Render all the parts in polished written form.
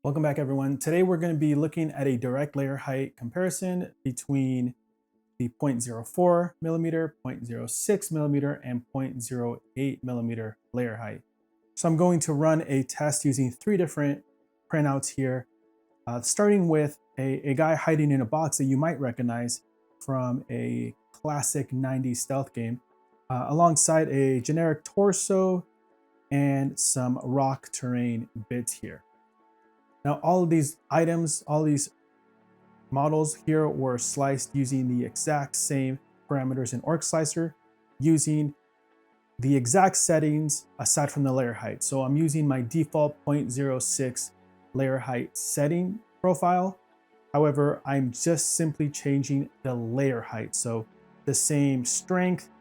Welcome back, everyone. Today we're going to be looking at a direct layer height comparison between the 0.04 millimeter, 0.06 millimeter, and 0.08 millimeter layer height. So I'm going to run a test using three different printouts here, starting with a guy hiding in a box that you might recognize from a classic 90s stealth game, alongside a generic torso and some rock terrain bits here. Now, all of these items, all these models here were sliced using the exact same parameters in Orca Slicer, using the exact settings aside from the layer height. So I'm using my default 0.06 layer height setting profile. However, I'm just simply changing the layer height. So the same strength,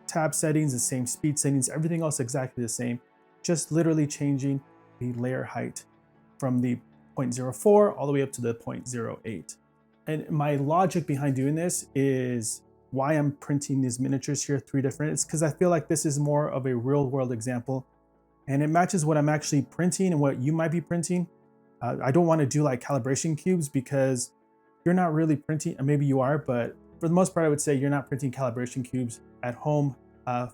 tab settings, the same speed settings, everything else exactly the same, just literally changing the layer height from the 0.04 all the way up to the 0.08. And my logic behind doing this is why I'm printing these miniatures here, three different. It's because I feel like this is more of a real world example and it matches what I'm actually printing and what you might be printing. I don't want to do like calibration cubes because you're not really printing, and maybe you are, but for the most part, I would say you're not printing calibration cubes at home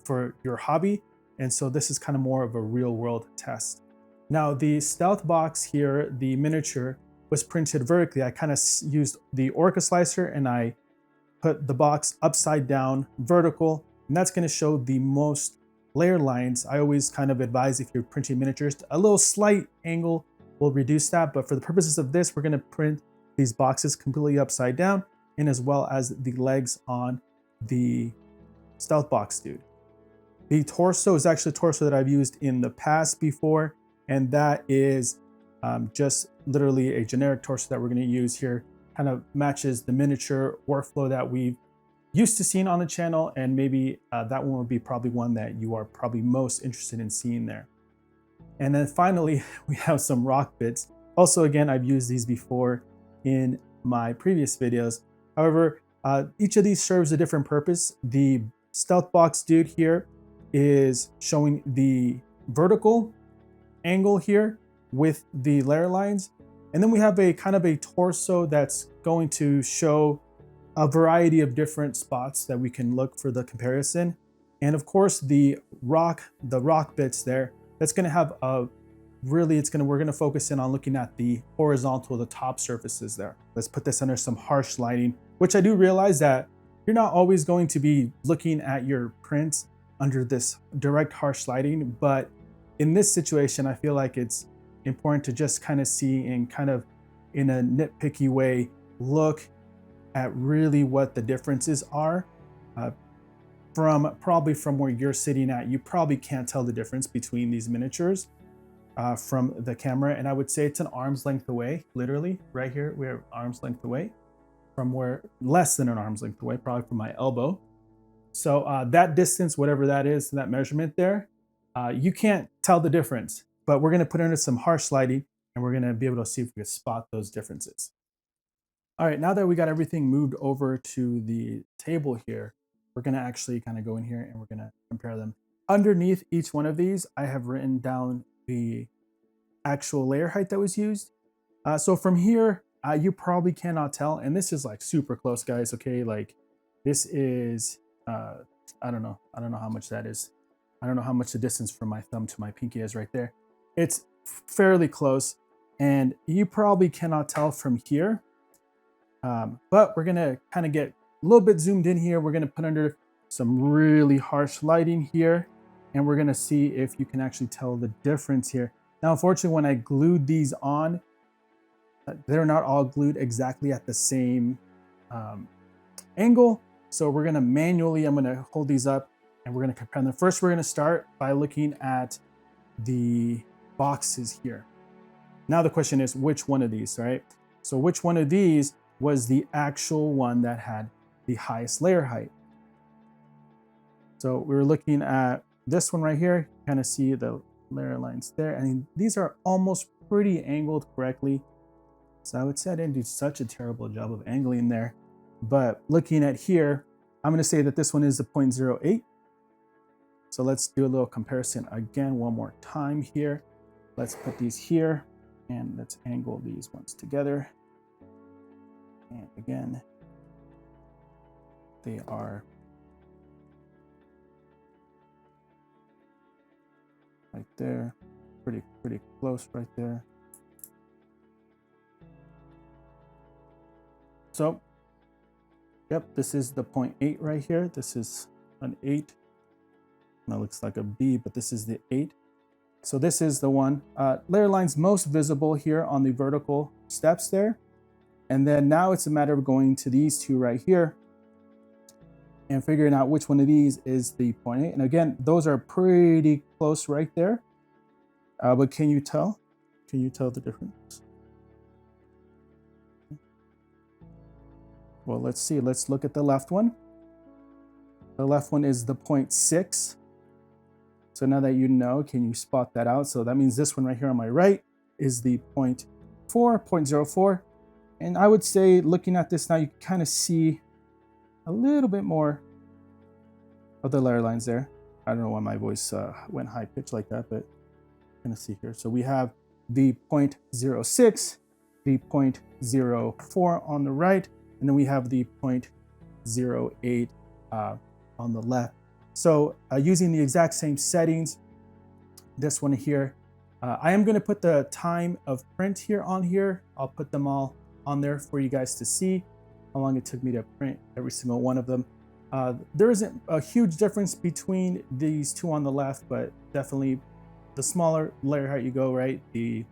for your hobby. And so this is kind of more of a real world test. Now the stealth box here, the miniature, was printed vertically. I kind of used the Orca Slicer and I put the box upside down vertical, and that's going to show the most layer lines. I always kind of advise, if you're printing miniatures, a little slight angle will reduce that, but for the purposes of this, we're going to print these boxes completely upside down, and as well as the legs on the stealth box dude. The torso is actually a torso that I've used in the past before, and that is just literally a generic torso that we're going to use here. Kind of matches the miniature workflow that we've used to seeing on the channel, and maybe that one would be probably one that you are probably most interested in seeing there. And then finally, we have some rock bits. Also, again, I've used these before in my previous videos. However, each of these serves a different purpose. The stealth box dude here is showing the vertical angle here with the layer lines, and then we have a kind of a torso that's going to show a variety of different spots that we can look for the comparison. And of course the rock bits there, that's going to have a we're going to focus in on looking at the horizontal, the top surfaces there. Let's put this under some harsh lighting, which I do realize that you're not always going to be looking at your prints under this direct harsh lighting, but in this situation, I feel like it's important to just kind of see, and kind of in a nitpicky way, look at really what the differences are. Probably from where you're sitting at, you probably can't tell the difference between these miniatures from the camera. And I would say it's an arm's length away, literally right here. We're arm's length away from where, less than an arm's length away, probably from my elbow. So that distance, whatever that is, that measurement there, you can't tell the difference, but we're going to put under some harsh lighting and we're going to be able to see if we can spot those differences. All right, now that we got everything moved over to the table here, we're going to actually kind of go in here and we're going to compare them. Underneath each one of these, I have written down the actual layer height that was used. So from here, you probably cannot tell, and this is like super close, guys. Okay, like this is, I don't know how much that is. I don't know how much the distance from my thumb to my pinky is right there. It's fairly close, and you probably cannot tell from here. But we're gonna kind of get a little bit zoomed in here. We're gonna put under some really harsh lighting here, and we're gonna see if you can actually tell the difference here. Now, unfortunately, when I glued these on, they're not all glued exactly at the same angle. So we're gonna manually, I'm gonna hold these up and we're gonna compare them. First, we're gonna start by looking at the boxes here. Now the question is, which one of these, right? So which one of these was the actual one that had the highest layer height? So we were looking at this one right here. You kind of see the layer lines there. I mean, these are almost pretty angled correctly. So I would say I didn't do such a terrible job of angling there. But looking at here, I'm going to say that this one is the 0.08. So let's do a little comparison again one more time here. Let's put these here. And let's angle these ones together. And again, they are right there, pretty close right there. So, yep, this is the 0.8 right here. This is an 8. That looks like a B, but this is the 8. So this is the one. Layer line's most visible here on the vertical steps there. And then now it's a matter of going to these two right here and figuring out which one of these is the 0.8. And again, those are pretty close right there. But can you tell? Can you tell the difference? Well, let's see. Let's look at the left one. The left one is the 0.6. So now that you know, can you spot that out? So that means this one right here on my right is the 0.4, 0.04. And I would say looking at this now, you can kind of see a little bit more of the layer lines there. I don't know why my voice went high pitched like that, but I'm gonna see here. So we have the 0.06, the 0.04 on the right, and then we have the 0.08 on the left. So using the exact same settings, this one here, I am going to put the time of print here on here. I'll put them all on there for you guys to see how long it took me to print every single one of them. There isn't a huge difference between these two on the left, but definitely the smaller layer height you go, right, the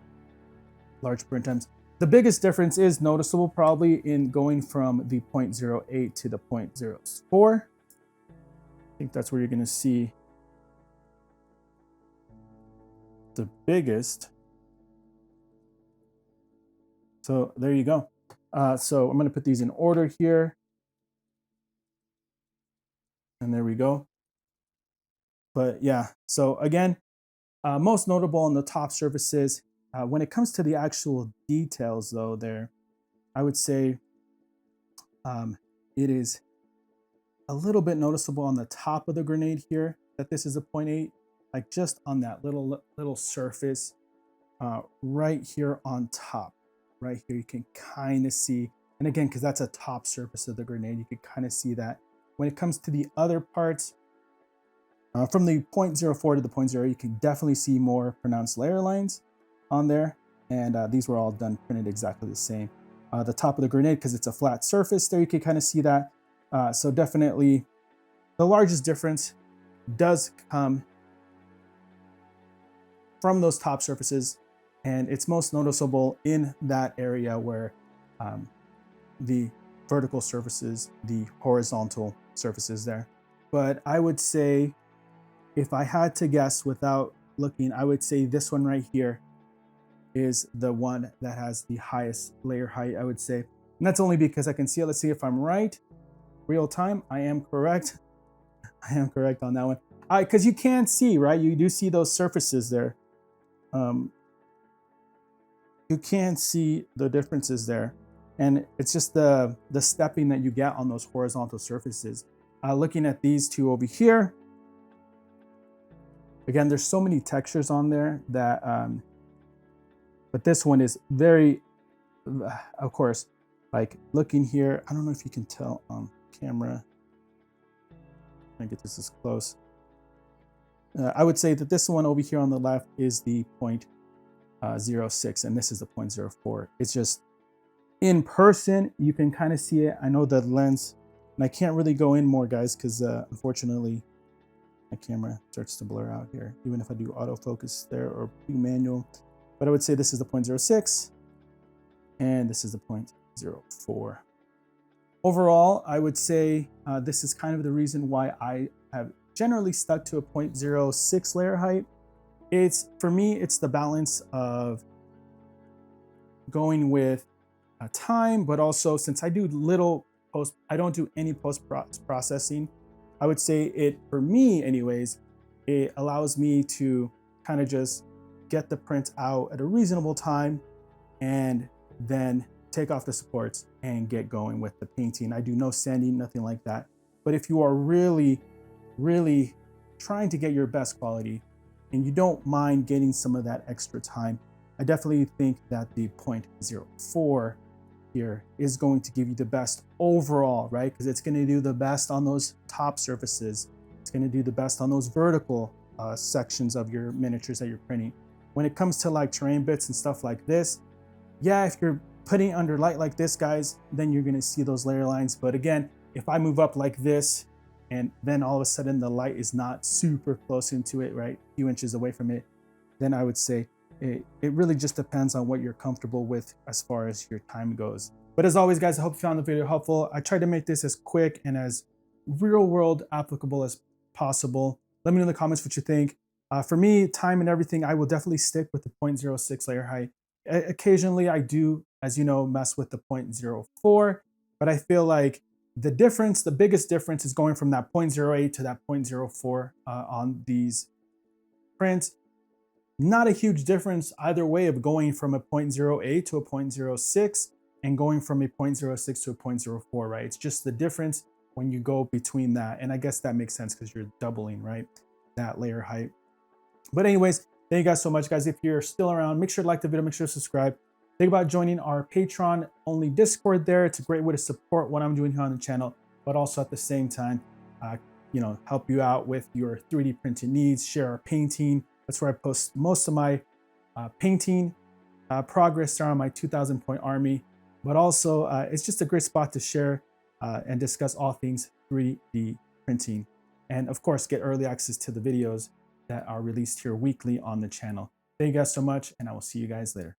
large print times. The biggest difference is noticeable probably in going from the 0.08 to the 0.04. I think that's where you're going to see the biggest. So there you go. So I'm going to put these in order here. And there we go. But yeah, so again, most notable on the top surfaces. When it comes to the actual details though there, I would say it is a little bit noticeable on the top of the grenade here that this is a 0.8, like just on that little surface right here on top. Right here you can kind of see, and again, because that's a top surface of the grenade, you can kind of see that. When it comes to the other parts, from the 0.04 to the 0.0, you can definitely see more pronounced layer lines on there, and these were all done printed exactly the same. The top of the grenade, because it's a flat surface there, you can kind of see that. So definitely the largest difference does come from those top surfaces, and it's most noticeable in that area where the vertical surfaces, the horizontal surfaces there. But I would say, if I had to guess without looking, I would say this one right here is the one that has the highest layer height, I would say. And that's only because I can see it. Let's see if I'm right. Real time, I am correct. I am correct on that one. Because you can see, right? You do see those surfaces there. You can see the differences there. And it's just the stepping that you get on those horizontal surfaces. Looking at these two over here, again, there's so many textures on there that, but this one is very, of course, like looking here, I don't know if you can tell on camera. I'm gonna get this as close. I would say that this one over here on the left is the 0.06, and this is the 0.04. It's just, in person, you can kind of see it. I know the lens, and I can't really go in more, guys, because unfortunately, my camera starts to blur out here, even if I do autofocus there or do manual. But I would say this is the 0.06, and this is the 0.04. Overall, I would say this is kind of the reason why I have generally stuck to a 0.06 layer height. For me, it's the balance of going with time, but also since I do I don't do any post-processing, I would say for me anyways, it allows me to kind of just get the print out at a reasonable time and then take off the supports and get going with the painting. I do no sanding, nothing like that. But if you are really, really trying to get your best quality and you don't mind getting some of that extra time, I definitely think that the 0.04 here is going to give you the best overall, right? Because it's going to do the best on those top surfaces. It's going to do the best on those vertical sections of your miniatures that you're printing. When it comes to like terrain bits and stuff like this, yeah, if you're putting under light like this, guys, then you're going to see those layer lines. But again, if I move up like this and then all of a sudden the light is not super close into it, right, a few inches away from it, then I would say it really just depends on what you're comfortable with as far as your time goes. But as always, guys, I hope you found the video helpful. I tried to make this as quick and as real world applicable as possible. Let me know in the comments what you think. For me, time and everything, I will definitely stick with the 0.06 layer height. Occasionally I do, as you know, mess with the 0.04, but I feel like the difference, the biggest difference is going from that 0.08 to that 0.04 on these prints. Not a huge difference either way of going from a 0.08 to a 0.06 and going from a 0.06 to a 0.04, right? It's just the difference when you go between that. And I guess that makes sense because you're doubling, right? That layer height. But anyways, thank you guys so much, guys. If you're still around, make sure to like the video, make sure to subscribe. Think about joining our Patreon only Discord there. It's a great way to support what I'm doing here on the channel, but also at the same time, help you out with your 3D printing needs, share our painting. That's where I post most of my painting progress there on my 2,000 point army. But also, it's just a great spot to share and discuss all things 3D printing. And of course, get early access to the videos that are released here weekly on the channel. Thank you guys so much, and I will see you guys later.